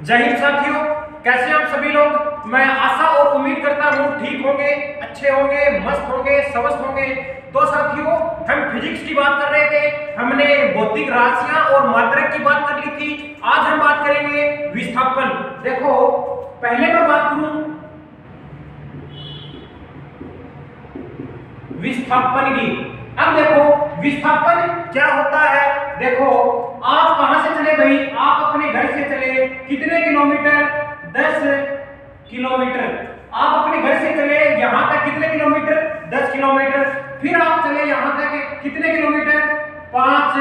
जय हिंद साथियों, कैसे हैं आप सभी लोग। मैं आशा और उम्मीद करता हूँ ठीक होंगे, अच्छे होंगे, मस्त होंगे, स्वस्थ होंगे। तो साथियों, हम फिजिक्स की बात कर रहे थे, हमने भौतिक राशियां और मात्रक की बात कर ली थी। आज हम बात करेंगे विस्थापन। देखो, पहले मैं बात करूं विस्थापन की। अब देखो विस्थापन क्या होता है। देखो, आप कहां से चले भाई, आप अपने घर से चले कितने किलोमीटर, 10 किलोमीटर। आप अपने घर से चले यहां तक कितने किलोमीटर, 10 किलोमीटर। फिर आप चले यहां तक कितने किलोमीटर, 5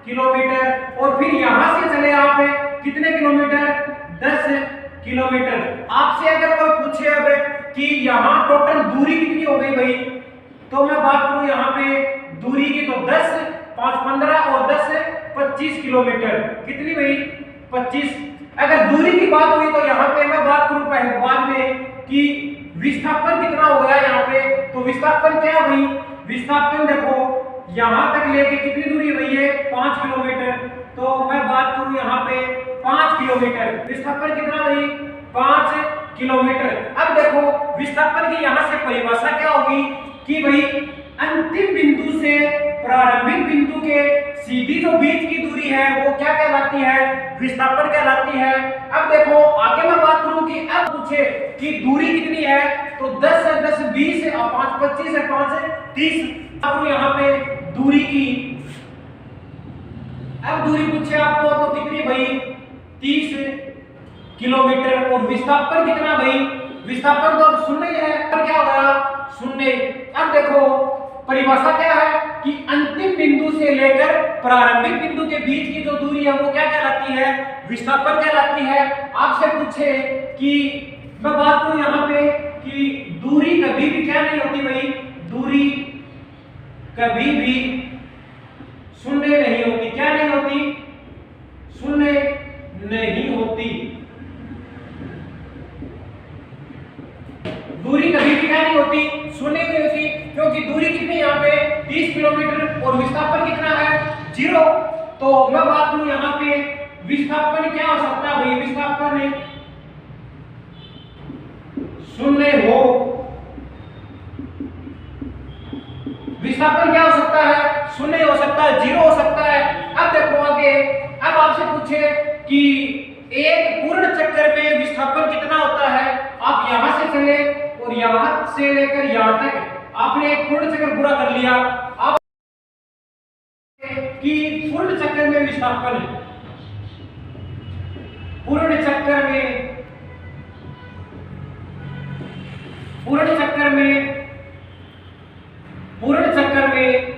किलोमीटर। और फिर यहां से चले आप कितने किलोमीटर, 10 किलोमीटर। आपसे अगर कोई पूछे अब कि यहां टोटल दूरी कितनी हो गई भाई, तो मैं बात करूं यहाँ पे दूरी की, तो 10, 5, 15 और 10 25 किलोमीटर। कितनी भाई, 25। अगर दूरी की बात हुई तो यहाँ पे मैं बात करूं पहले बाद में कि विस्थापन कितना हो गया यहाँ पे। तो विस्थापन क्या है भाई, विस्थापन देखो यहाँ तक लेके कितनी दूरी हुई है, 5 किलोमीटर। तो मैं बात करूं यहाँ पे 5 किलोमीटर। विस्थापन कितना भाई, 5 किलोमीटर। अब देखो विस्थापन की यहाँ से परिभाषा क्या होगी कि भाई अंतिम बिंदु से प्रारंभिक बिंदु के सीधी जो बीच की दूरी है वो क्या कहलाती है, विस्थापन कहलाती है। अब देखो आगे मैं बात करूं कि अब पूछे कि दूरी कितनी है, तो 10 है, 10 20 है, 5 25 है, 5 है 30। अब यहाँ पे दूरी की, अब दूरी पूछे आपको तो कितनी भाई, 30 किलोमीटर। और विस्थापन कितना भाई, विस्थापन तो अब शून्य है, अब क्या होगा, शून्य। अब देखो परिभाषा क्या है कि अंतिम बिंदु से लेकर प्रारंभिक बिंदु के बीच की जो दूरी है वो क्या कहलाती है, विस्थापन कहलाती है। आपसे पूछे कि मैं बात करूं यहाँ पे कि दूरी कभी भी क्या नहीं होती भाई, दूरी कभी भी शून्य नहीं होती। क्या नहीं होती, शून्य नहीं होती। दूरी कभी भी क्या नहीं होती, शून्य नहीं होती, क्योंकि दूरी कितनी यहाँ पे 30 किलोमीटर और विस्थापन कितना है, 0। तो मैं बात करूं यहाँ पे विस्थापन क्या हो सकता है भाई, विस्थापन शून्य हो, विस्थापन क्या हो सकता है, शून्य हो सकता है, 0 हो सकता है। अब देखो आगे, अब आपसे पूछे कि एक पूर्ण चक्कर में विस्थापन कितना होता है। आप यहां से चले और यहां से लेकर यहां तक आपने एक पूर्ण चक्कर पूरा कर लिया। आप कि पूर्ण चक्कर में विस्थापन, पूर्ण चक्कर में, पूर्ण चक्कर में, पूर्ण चक्कर में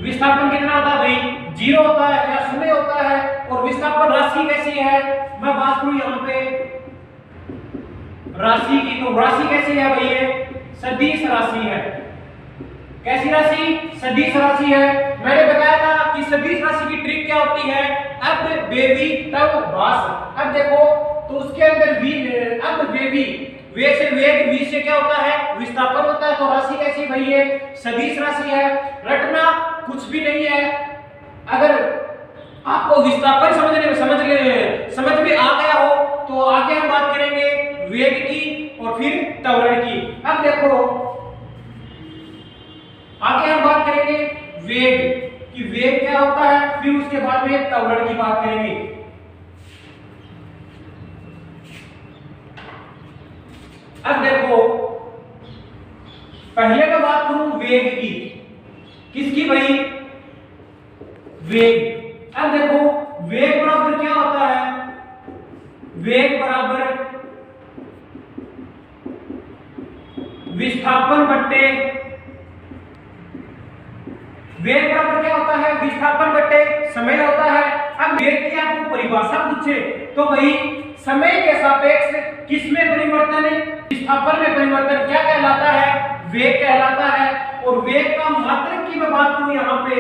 विस्थापन कितना होता है भाई, 0 होता है या शून्य होता है। और विस्थापन राशि कैसी है, मैं बात करूं यहाँ पे राशि की, तो राशि कैसी है भाई, ये सदिश राशि है। कैसी राशि, सदिश राशि है। मैंने बताया था कि सदिश राशि की ट्रिक क्या होती है, अब बेबी तब भास। अब देखो तो उसके अंदर v, अब बेबी वे से वेग, v से क्या होता है, विस्थापन होता है। तो राशि कैसी भाई, ये सदिश राशि है। रटना कुछ भी नहीं है। अगर आपको विस्थापन समझ में आ गया हो तो आगे हम बात करेंगे वेग की और फिर त्वरण की। अब देखो आगे हम बात करेंगे वेग कि वेग क्या होता है, फिर उसके बाद में त्वरण की बात करेंगे। अब देखो पहले मैं बात करूं वेग की, किसकी भाई, वेग। अब देखो वेग बराबर क्या होता है, वेग बराबर विस्थापन बट्टे, वेग बराबर क्या होता है, विस्थापन बट्टे समय होता है। अब वेग की आपको परिभाषा पूछे तो भाई समय के सापेक्ष किसमें परिवर्तन है, विस्थापन में परिवर्तन क्या कहलाता है, वेग कहलाता है। और वेग का मात्रक की मैं बात करूं यहाँ पे,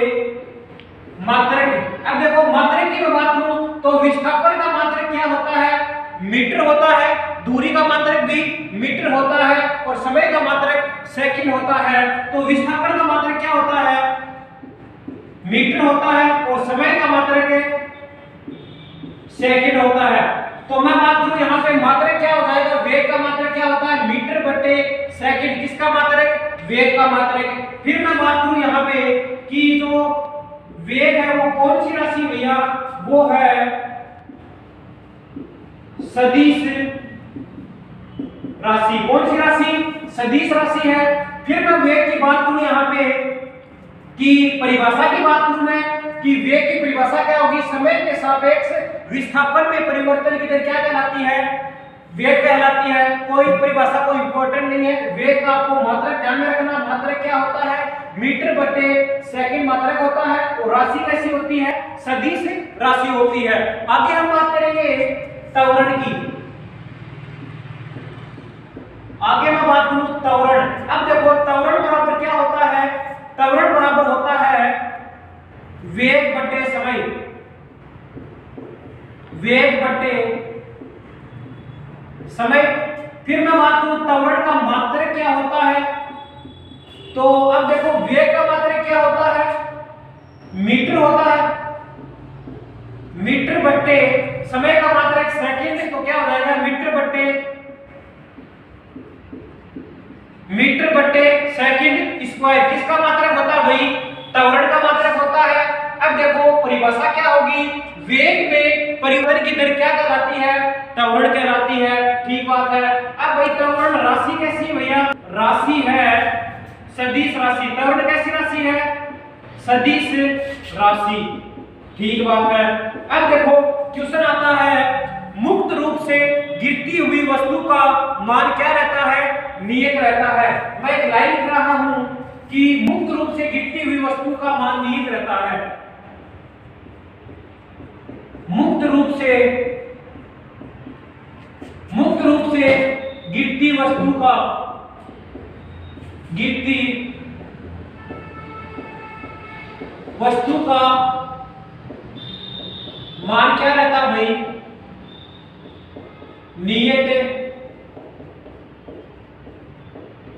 मात्रक। अब देखो मात्रक की मैं बात करूं तो विस्थापन का मात्रक क्या होता है, मीटर होता है। दूरी का मात्रक भी मीटर होता है और समय का मात्रक सेकंड होता है। तो विस्थापन का मात्रक क्या होता है, मीटर होता है और समय का मात्रक सेकंड होता है। तो मैं बात करूं यहाँ पे मात्रक क्या हो जाएगा, वेग का मात्रक क्या होता है, मीटर बटे सेकंड। किसका मात्रक, वेग का मात्रक। फिर मैं बात करूं यहाँ पे कि जो वेग है वो कौन सी राशि भैया, वो है सदिश राशि। कौन सी राशि, सदिश राशि है। फिर मैं वेग की बात करूं यहाँ पे कि परिभाषा की बात करूं मैं कि वेग की परिभाषा क्या होगी, समय के सापेक्ष विस्थापन में परिवर्तन की दर क्या कहलाती है, वेग कहलाती है। कोई परिभाषा कोई इंपॉर्टेंट नहीं है। वेग का आपको मात्रक ध्यान में रखना, मात्रक क्या होता है, मीटर बटे सेकंड मात्रक होता है। और राशि कैसी होती है, सदिश राशि होती है। आगे हम बात करेंगे त्वरण की। आगे मैं बात करूं त्वरण। अब देखो त्वरण बराबर क्या होता है, त्वरण बराबर होता है वेग बटे समय, वेग बटे समय। फिर मैं बात करूं त्वरण का मात्रक क्या होता है, तो अब देखो वेग का मात्रक क्या होता है, मीटर होता है। मीटर बटे समय का मात्रक सेकंड, तो क्या हो जाएगा मीटर बटे सेकंड स्क्वायर। किसका मात्रक होता है भाई, त्वरण का मात्रक होता है। अब देखो परिभाषा क्या होगी, वेग में परिवर्तन की दर क्या कहलाती है, त्वरण कहलाती है। ठीक बात है। अब भाई त्वरण राशि कैसी है भैया, राशि है सदिश राशि। त्वरण कैसी राशि है, सदिश राशि। ठीक बात है। अब देखो क्वेश्चन आता है, मुक्त रूप से गिरती हुई वस्तु का मान क्या रहता है, नियत रहता है। मैं एक लाइन लिख रहा हूं कि मुक्त रूप से गिरती हुई वस्तु का मान नियत रहता है। मुक्त रूप से गिरती वस्तु का, गिरती वस्तु का मान क्या रहता है भाई, नियत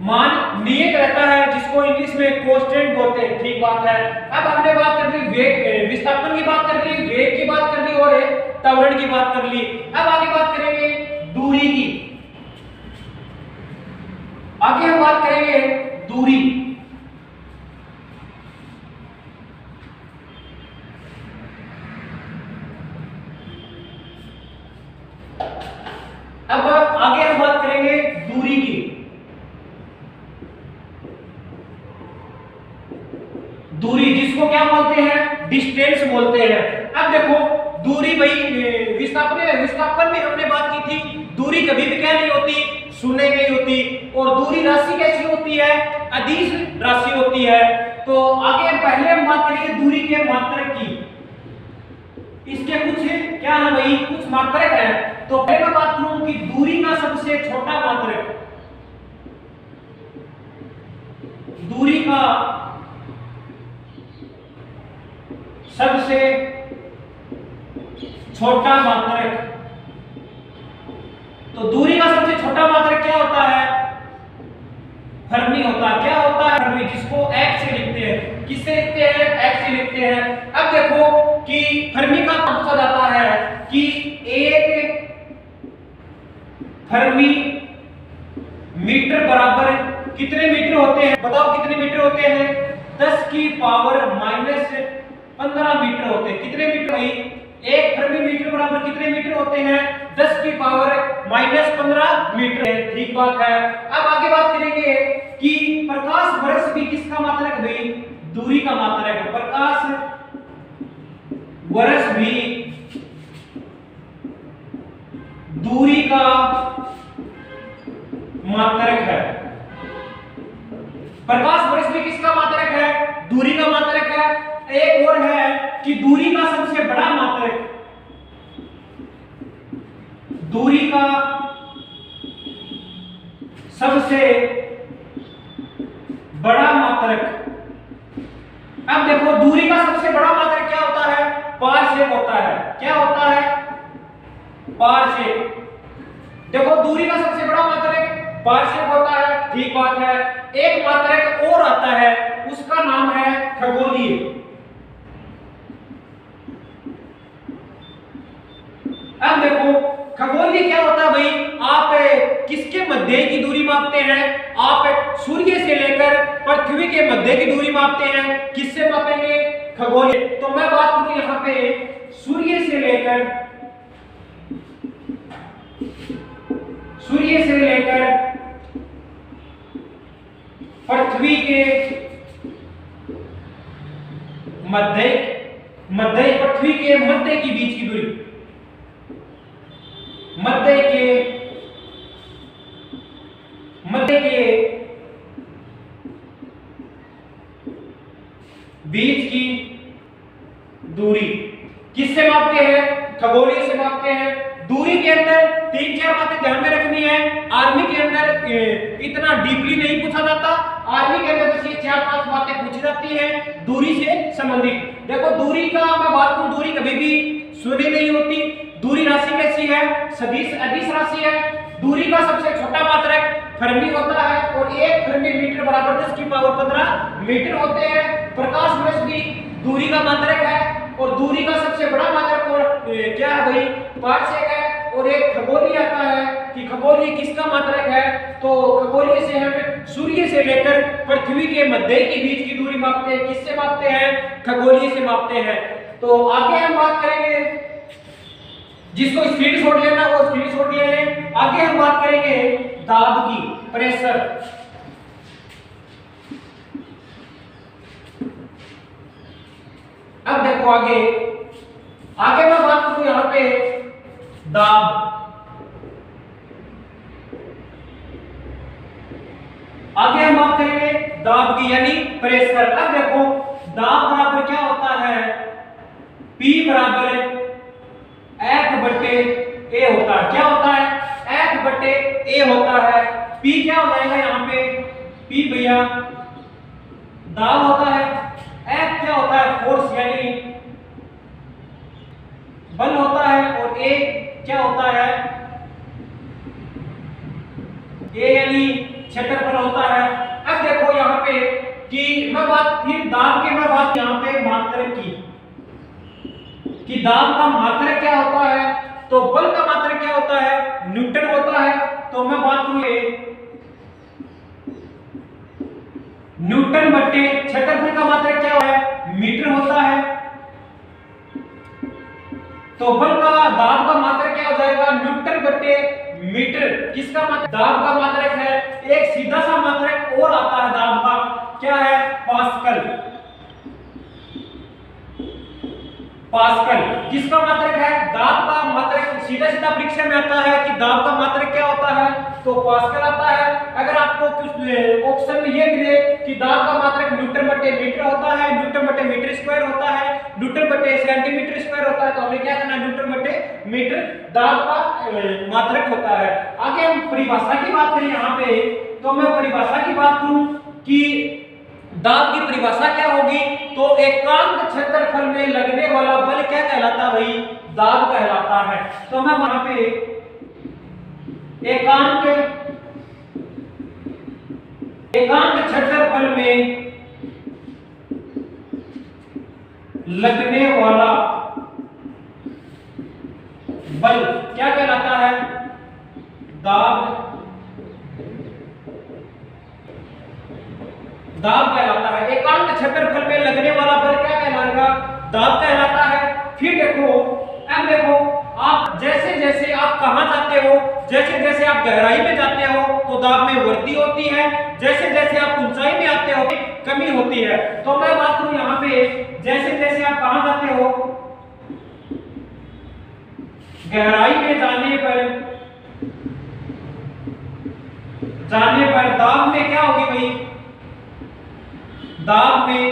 मान नियत रहता है, जिसको इंग्लिश में कांस्टेंट बोलते हैं। ठीक बात है। अब हमने बात कर ली वेग, विस्थापन की बात कर ली, वेग की बात कर ली और त्वरण की बात कर ली। अब आगे बात करेंगे दूरी की। आगे हम बात करेंगे दूरी। अब आगे हम बात करेंगे दूरी की। दूरी जिसको क्या बोलते हैं, डिस्टेंस बोलते हैं। अब देखो दूरी भाई विस्थापन में हमने बात की थी, दूरी कभी भी क्या नहीं होती, शून्य नहीं होती। और दूरी राशि कैसी होती है, अदिश राशि होती है। तो आगे पहले हम बात करेंगे दूरी के मात्रक की। इसके कुछ क्या है भाई, कुछ मात्रक है। तो पहले मैं बात करूं कि दूरी का सबसे छोटा मात्रक, दूरी का सबसे छोटा मात्रक। तो दूरी का सबसे छोटा मात्रक क्या होता है, फर्मी होता है। क्या होता है, फर्मी, जिसको x से लिखते हैं। किससे लिखते हैं, x से लिखते हैं। अब देखो कि फर्मी का पूछा जाता है कि एक फर्मी मीटर बराबर कितने मीटर होते हैं, बताओ कितने मीटर होते हैं, 10 की पावर माइनस 15 मीटर होते हैं। कितने मीटर भाई, एक फर्मी मीटर बराबर कितने मीटर होते हैं, 10 की पावर माइनस 15 मीटर है। ठीक बात है। अब आगे बात करेंगे कि प्रकाश वर्ष भी किसका मात्रक है भाई, दूरी का मात्रक है। प्रकाश वर्ष भी दूरी का मात्रक है। प्रकाश वर्ष भी किसका मात्रक है, दूरी का मात्रक है। एक और है कि दूरी का सबसे बड़ा मात्रक, दूरी का सबसे बड़ा मात्रक। अब देखो दूरी का सबसे बड़ा मात्रक क्या होता है, पारसेक होता है। क्या होता है, पारसेक। देखो दूरी का सबसे बड़ा मात्रक पारसेक होता है। ठीक बात है। एक मात्रक और आता है, उसका नाम है खगोलीय। खगोलीय क्या होता है भाई, आप किसके मध्य की दूरी मापते हैं, आप सूर्य से लेकर पृथ्वी के मध्य की दूरी मापते हैं, किससे मापेंगे, खगोलीय। तो मैं बात करूं यहाँ पे सूर्य से लेकर पृथ्वी के पृथ्वी के मध्य की बीच की दूरी, मध्य के बीच की दूरी किससे मापते हैं, खगोलीय से मापते हैं। दूरी के अंदर 3-4 बातें ध्यान में रखनी है। आर्मी के अंदर इतना डीपली नहीं पूछा जाता, आर्मी के अंदर बस ये 4-5 बातें पूछी जाती हैं दूरी से संबंधित। देखो दूरी का मैं बात करूं, दूरी कभी भी शून्य नहीं होती। दूरी राशि कैसी है, सदिश अदिश राशि है। दूरी का सबसे छोटा मात्रक फरमी होता है और 1 फरमी मीटर बराबर 10 की पावर 15 मीटर होते हैं। प्रकाश वर्ष भी दूरी का मात्रक है और दूरी का सबसे बड़ा मात्रक और क्या है भाई, पारसेक है। और एक खगोलीय आता है कि खगोलीय किसका मात्रक है, तो खगोलीय से हम सूर्य से लेकर पृथ्वी के मध्य के बीच की दूरी मापते हैं, किससे मापते हैं, खगोलीय से मापते हैं। तो आगे हम बात करेंगे, जिसको स्क्रीनशॉट लेना वो स्क्रीनशॉट ले लें। आगे हम बात करेंगे दाब की, प्रेशर। अब देखो आगे मैं बात करूं यहां पे दाब। आगे हम बात करेंगे दाब की यानी प्रेशर। अब देखो दाब बराबर क्या होता है, P बराबर F बटे A होता है। क्या होता है, F बटे A होता है। P क्या हो जाएगा यहाँ पे, P भैया दाब होता है। F क्या होता है, फोर्स यानी बल होता है। और A क्या होता है, A यानी क्षेत्रफल होता है। अब देखो यहाँ पे कि मैं बात फिर दाब के मैं बात यहाँ पे मात्रक की, कि दाब का मात्रक क्या होता है, तो बल का मात्रक क्या होता है, न्यूटन होता है। तो मैं बात करूंगी न्यूटन बटे क्षेत्रफल का मात्रक क्या है, मीटर होता है। तो बल का दाब का मात्रक क्या हो जाएगा, न्यूटन बटे मीटर। किसका मात्रक, दाब का मात्रक है। एक सीधा सा मात्रक और आता है दाब का, क्या है, पास्कल। किसका मात्रक है, दाब का मात्रक। सीधा सीधा परीक्षा में आता है कि दाब का मात्रक क्या होता है, तो पास्कल आता है। अगर आपको कुछ ऑप्शन में ये मिले कि दाब का मात्रक न्यूटन बटे मीटर होता है, न्यूटन बटे मीटर स्क्वायर होता है, न्यूटन बटे सेंटीमीटर स्क्वायर होता है, तो हमें क्या करना, न्यूटन बटे मीटर दाब का मात्रक होता है। आगे हम परिभाषा की बात करें यहाँ पे, तो मैं परिभाषा की बात करूं कि दाब की परिभाषा क्या होगी, तो एकांक क्षेत्रफल में लगने वाला बल क्या कहलाता है भाई, दाब कहलाता है। तो मैं वहां पे एकांक क्षेत्रफल में लगने वाला बल क्या कहलाता है, दाब कहलाता है। एकांक क्षेत्रफल में लगने वाला बल क्या कहलाएगा, दाब कहलाता है। फिर देखो, अब देखो आप जैसे जैसे आप कहां जाते हो, जैसे जैसे आप गहराई में जाते हो तो दाब में वृद्धि होती है, जैसे जैसे आप ऊंचाई में आते हो कमी होती है। तो मैं बात करूं यहाँ पे, जैसे जैसे आप कहां जाते हो, गहराई में जाने पर दाब में क्या होगी भाई, दाब में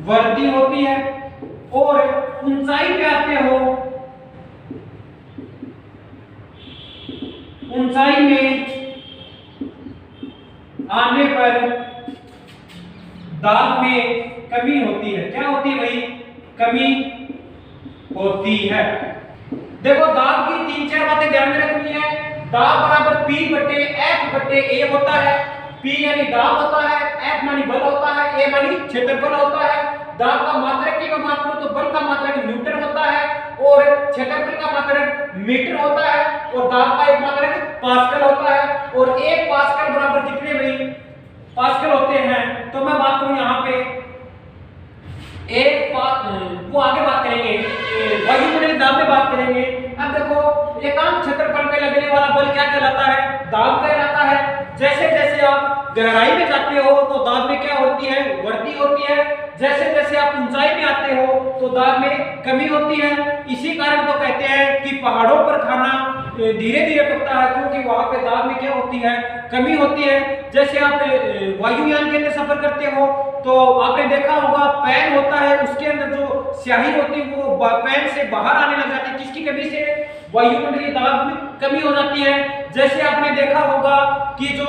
वृद्धि होती है। और ऊंचाई पे आते हो, ऊंचाई में आने पर दाब में कमी होती है। क्या होती है भाई, कमी होती है। देखो दाब की 3-4 बातें ध्यान में रखनी है। दाब बराबर P बटे F बटे A होता है। P यानी दाब होता है, F मानी बल होता है, A मानी क्षेत्रफल होता है। दाब का मात्रक की मैं बात करूं तो बल का मात्रक न्यूटन होता है और क्षेत्रफल का मात्रक मीटर होता है और दाब का एक मात्रक पास्कल होता है। और 1 पास्कल बराबर कितने भाई पास्कल होते हैं। तो मैं बात करूं यहाँ पे वो आगे बात करेंगे, वायुमंडलीय दाब में बात करेंगे। अब देखो एकांक क्षेत्रफल पे लगने वाला बल क्या कहलाता है, दाब कहलाता है। जैसे जैसे आप गहराई में जाते हो तो दाब में क्या होती है, वृद्धि होती है। जैसे जैसे आप ऊंचाई में आते हो तो दाब में कमी होती है। इसी कारण तो कहते हैं कि पहाड़ों पर खाना धीरे धीरे पकता है, क्योंकि वहां पे दाब में क्या होती है, कमी होती है। जैसे आप वायुयान के अंदर सफर करते हो तो आपने देखा होगा पैन होता है, उसके अंदर जो स्याही होती है वो पैन से बाहर आने लग जाती है। किसकी कमी से, वायुमंडलीय दाब में कमी हो जाती है। जैसे आपने देखा होगा कि जो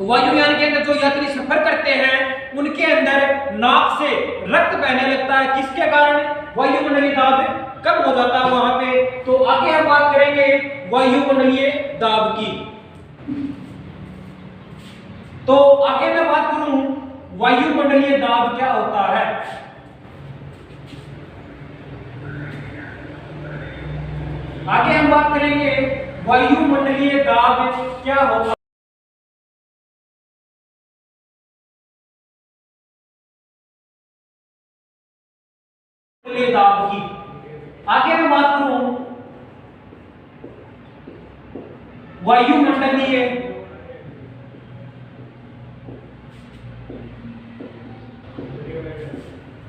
वायुयान के अंदर जो यात्री सफर करते हैं उनके अंदर नाक से रक्त बहने लगता है, किसके कारण, वायुमंडलीय दाब कम हो जाता है वहां पे। तो आगे हम बात करेंगे वायुमंडलीय दाब की। तो आगे मैं बात करूं वायुमंडलीय दाब क्या होता है। आगे हम बात करेंगे वायुमंडलीय दाब क्या होता है। दाब की आगे मैं बात करूं वायुमंडलीय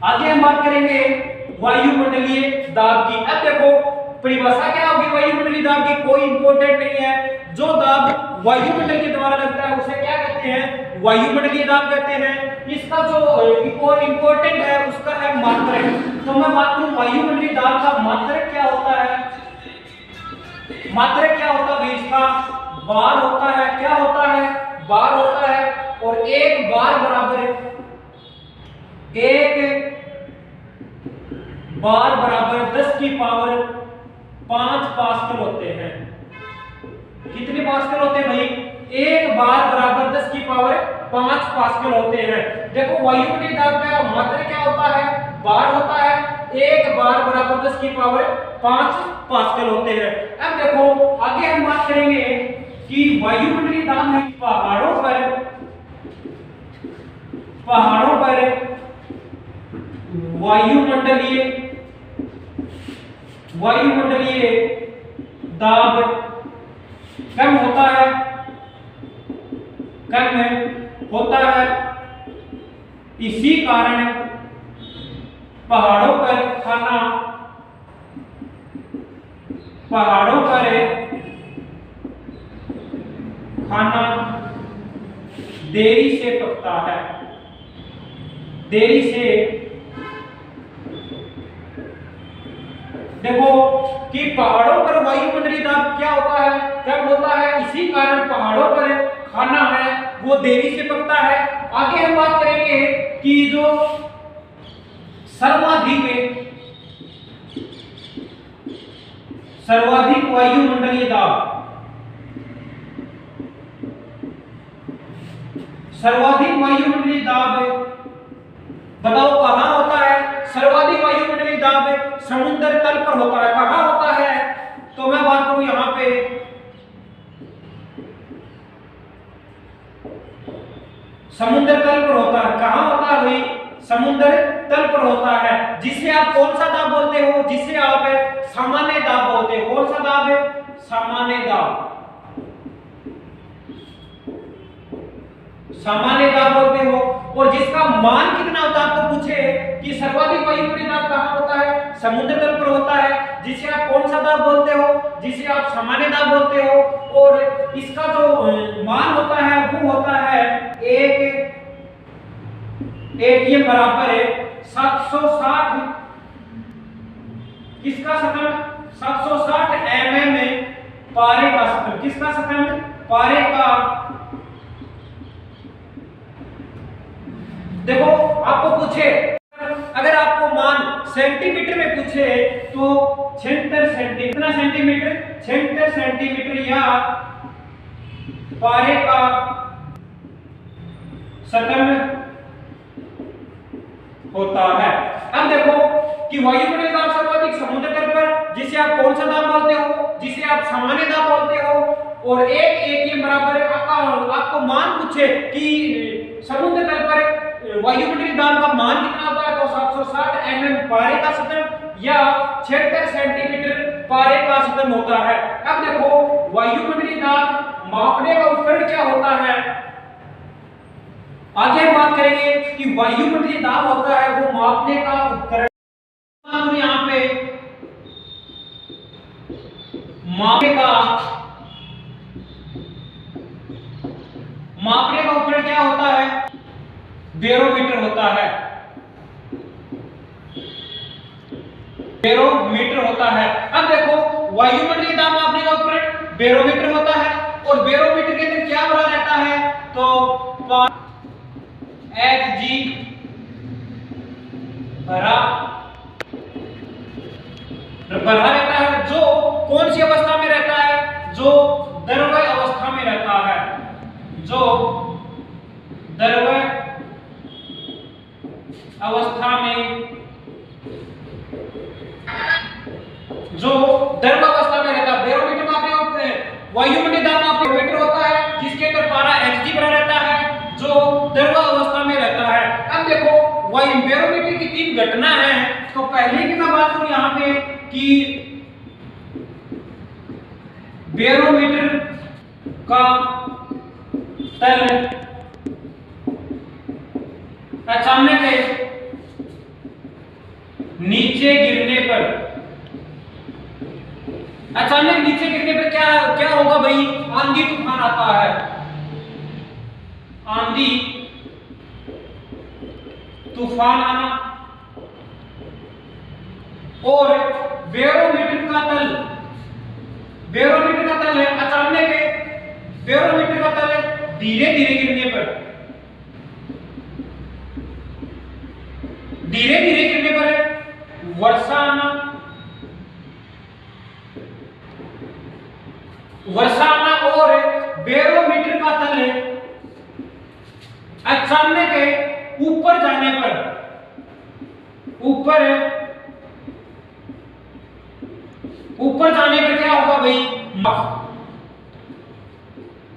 आगे हम बात करेंगे वायुमंडलीय दाब की। अब देखो परिभाषा क्या होगी वायुमंडलीय दाब की, कोई इंपॉर्टेंट नहीं है। जो दाब वायुमंडल के द्वारा लगता है उसे क्या कहते हैं, वायुमंडलीय दाब कहते हैं। इसका जो इंपॉर्टेंट है उसका है मात्रक। तो मैं बात करूं वायुमंडलीय दाब का मात्रक क्या होता है। मात्रक क्या होता है इसका, बार होता है। क्या होता है, बार होता है। और एक बार बराबर 10 की पावर 5 पास्कल होते हैं। कितने पास्कल होते हैं भाई, एक बार बराबर 10 की पावर 5 पास्कल होते हैं। देखो वायुमंडलीय दाब का मात्रक क्या होता है, बार होता है। एक बार बराबर 10 की पावर 5 पास्कल होते हैं। अब देखो आगे हम बात करेंगे कि वायुमंडलीय दाब में पहाड़ों पर वायुमंडलीय दाब कम होता है। इसी कारण पहाड़ों पर खाना देरी से पकता है। देरी से देखो कि पहाड़ों पर वायुमंडलीय दाब क्या होता है, कम होता है। इसी कारण पहाड़ों पर खाना है वो देरी से पकता है। आगे हम बात करेंगे कि जो सर्वाधिक वायुमंडलीय दाब, बताओ कहां होता है। सर्वाधिक वायुमंडलीय दाब समुद्र तल पर होता है। कहां होता है, तो मैं बात करूं यहां पे समुद्र तल पर होता है। कहां होता है भाई, समुद्र तल पर होता है। जिसे आप कौन सा दाब बोलते हो, जिसे आप सामान्य दाब बोलते हो। कौन सा दाब है, सामान्य दाब बोलते हो। और जिसका मान कितना होता है, आपको पूछे कि सर्वाधिक वायुमंडलीय दाब कहां होता है, समुद्र तल पर होता है। जिसे आप कौन सा दाब बोलते हो, जिसे आप सामान्य दाब बोलते हो। और इसका जो मान होता है वो होता है एक एटीएम बराबर है 760 किसका सतह, 760 mm पारे का सतह। किसका सतह, पारे का। देखो आपको पूछे, अगर आपको मान सेंटीमीटर में पूछे तो 76 सेंटीमीटर, कितना सेंटीमीटर, 76 सेंटीमीटर या पारे का सतह होता है। अब देखो कि वायुमंडलीय दाब सर्वाधिक समुद्र तल पर, जिसे जिसे आप कौन सा दाब बोलते हो, जिसे आप सामान्य दाब बोलते हो। और एक एटीएम बराबर आपको मान पूछे कि समुद्र तल पर वायुमंडलीय दाब का मान कितना होता है, तो 760 mm पारे का सतह या 76 सेंटीमीटर पारे का सतह होता है। अब देखो वायुमंडलीय दाब मापने का उपकरण क्या होता है, आगे हम बात करेंगे कि वायुमंडलीय दाब होता है वो मापने का उपकरण। यहाँ पे मापने का उपकरण क्या होता है, बैरोमीटर होता है, बैरोमीटर होता है। अब देखो वायुमंडलीय दाब मापने का उपकरण बैरोमीटर होता है और बैरोमीटर के अंदर क्या भरा रहता है, तो Hg भरा रहता है, जो कौन सी अवस्था में रहता है, जो द्रव्य अवस्था में रहता है, जो द्रव्य अवस्था में, जो द्रव्य अवस्था में रहता है। बैरोमीटर मापने वायुमंडलीय दाब मापने बैरोमीटर होता है जिसके अंदर पारा Hg भरा रहता है, जो द्रव्य अवस्था में रहता है। अब देखो बैरोमीटर की तीन घटना है, तो पहले की मैं बात करूं यहाँ पे कि बैरोमीटर का तल अचानक नीचे गिरने पर, अचानक नीचे गिरने पर क्या होगा भाई, आंधी तूफान आता है, आंधी तूफान आना। और बैरोमीटर का तल है अचानक बैरोमीटर का तल धीरे धीरे गिरने पर, वर्षा आना और बैरोमीटर का तल अचानक ऊपर जाने पर, ऊपर जाने पर क्या होगा भाई,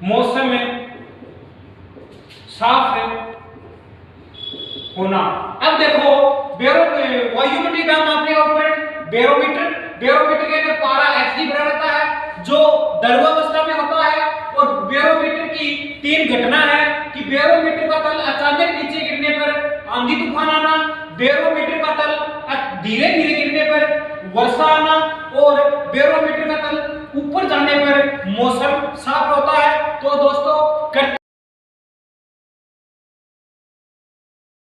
मौसम साफ होना। अब देखो वायुमंडलीय दाब मापने का उपकरण बैरोमीटर के अंदर पारा Hg भरा रहता है जो द्रव अवस्था में होता है। और बैरोमीटर की तीन घटना है कि बैरोमीटर का तल अचानक नीचे गिरने पर आंधी तूफान आना, बैरोमीटर का तल धीरे धीरे गिरने पर वर्षा आना और बैरोमीटर का तल ऊपर जाने पर मौसम साफ होता है।